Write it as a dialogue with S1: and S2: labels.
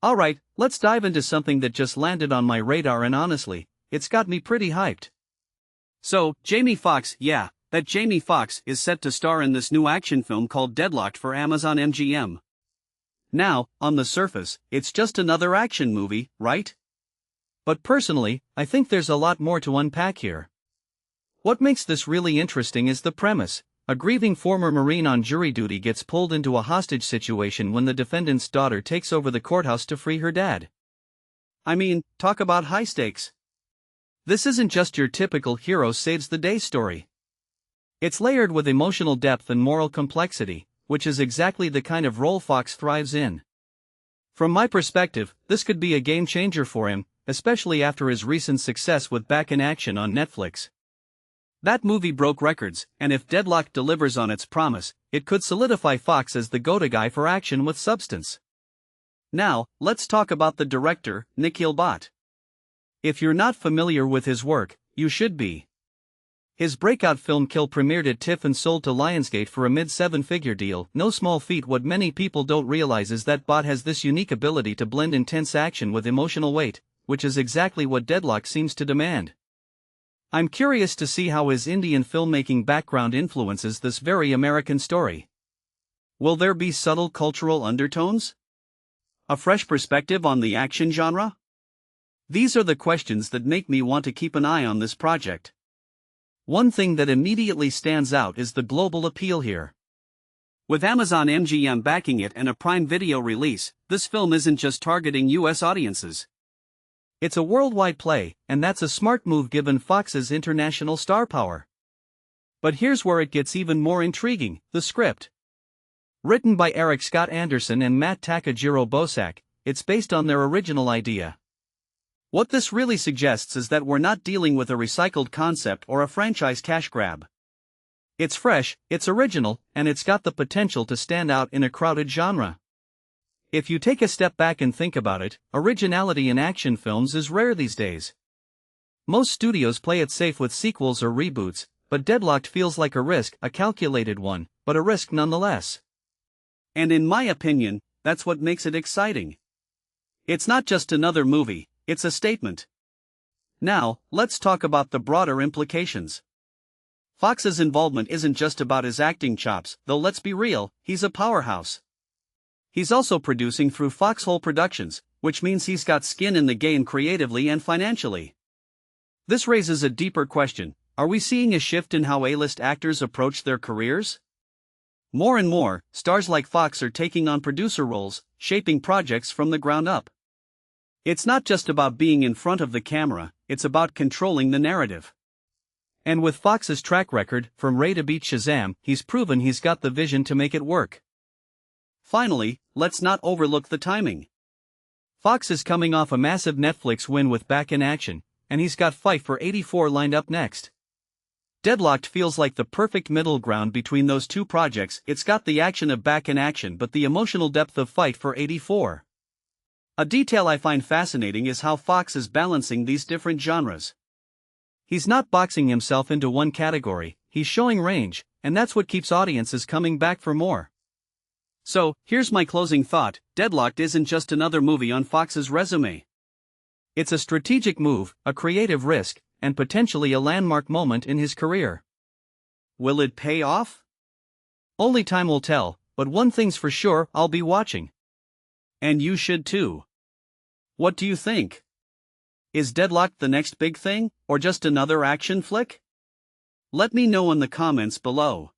S1: Alright, let's dive into something that just landed on my radar and honestly, it's got me pretty hyped. So, Jamie Foxx, yeah, that Jamie Foxx is set to star in this new action film called Deadlocked for Amazon MGM. Now, on the surface, it's just another action movie, right? But personally, I think there's a lot more to unpack here. What makes this really interesting is the premise. A grieving former Marine on jury duty gets pulled into a hostage situation when the defendant's daughter takes over the courthouse to free her dad. I mean, talk about high stakes. This isn't just your typical hero saves the day story. It's layered with emotional depth and moral complexity, which is exactly the kind of role Foxx thrives in. From my perspective, this could be a game changer for him, especially after his recent success with Back in Action on Netflix. That movie broke records, and if Deadlocked delivers on its promise, it could solidify Foxx as the go-to guy for action with substance. Now, let's talk about the director, Nikhil Bhat. If you're not familiar with his work, you should be. His breakout film Kill premiered at TIFF and sold to Lionsgate for a mid-seven-figure deal. No small feat. What many people don't realize is that Bhat has this unique ability to blend intense action with emotional weight, which is exactly what Deadlocked seems to demand. I'm curious to see how his Indian filmmaking background influences this very American story. Will there be subtle cultural undertones? A fresh perspective on the action genre? These are the questions that make me want to keep an eye on this project. One thing that immediately stands out is the global appeal here. With Amazon MGM backing it and a Prime Video release, this film isn't just targeting US audiences. It's a worldwide play, and that's a smart move given Foxx's international star power. But here's where it gets even more intriguing: the script. Written by Eric Scott Anderson and Matt Takajiro Bosak, it's based on their original idea. What this really suggests is that we're not dealing with a recycled concept or a franchise cash grab. It's fresh, it's original, and it's got the potential to stand out in a crowded genre. If you take a step back and think about it, originality in action films is rare these days. Most studios play it safe with sequels or reboots, but Deadlocked feels like a risk, a calculated one, but a risk nonetheless. And in my opinion, that's what makes it exciting. It's not just another movie, it's a statement. Now, let's talk about the broader implications. Foxx's involvement isn't just about his acting chops, though let's be real, he's a powerhouse. He's also producing through Foxhole Productions, which means he's got skin in the game creatively and financially. This raises a deeper question: are we seeing a shift in how A-list actors approach their careers? More and more, stars like Foxx are taking on producer roles, shaping projects from the ground up. It's not just about being in front of the camera, it's about controlling the narrative. And with Foxx's track record, from Ray to beat Shazam, he's proven he's got the vision to make it work. Finally, let's not overlook the timing. Foxx is coming off a massive Netflix win with Back in Action, and he's got Fight for 84 lined up next. Deadlocked feels like the perfect middle ground between those two projects. It's got the action of Back in Action but the emotional depth of Fight for 84. A detail I find fascinating is how Foxx is balancing these different genres. He's not boxing himself into one category, he's showing range, and that's what keeps audiences coming back for more. So, here's my closing thought: Deadlocked isn't just another movie on Foxx's resume. It's a strategic move, a creative risk, and potentially a landmark moment in his career. Will it pay off? Only time will tell, but one thing's for sure: I'll be watching. And you should too. What do you think? Is Deadlocked the next big thing, or just another action flick? Let me know in the comments below.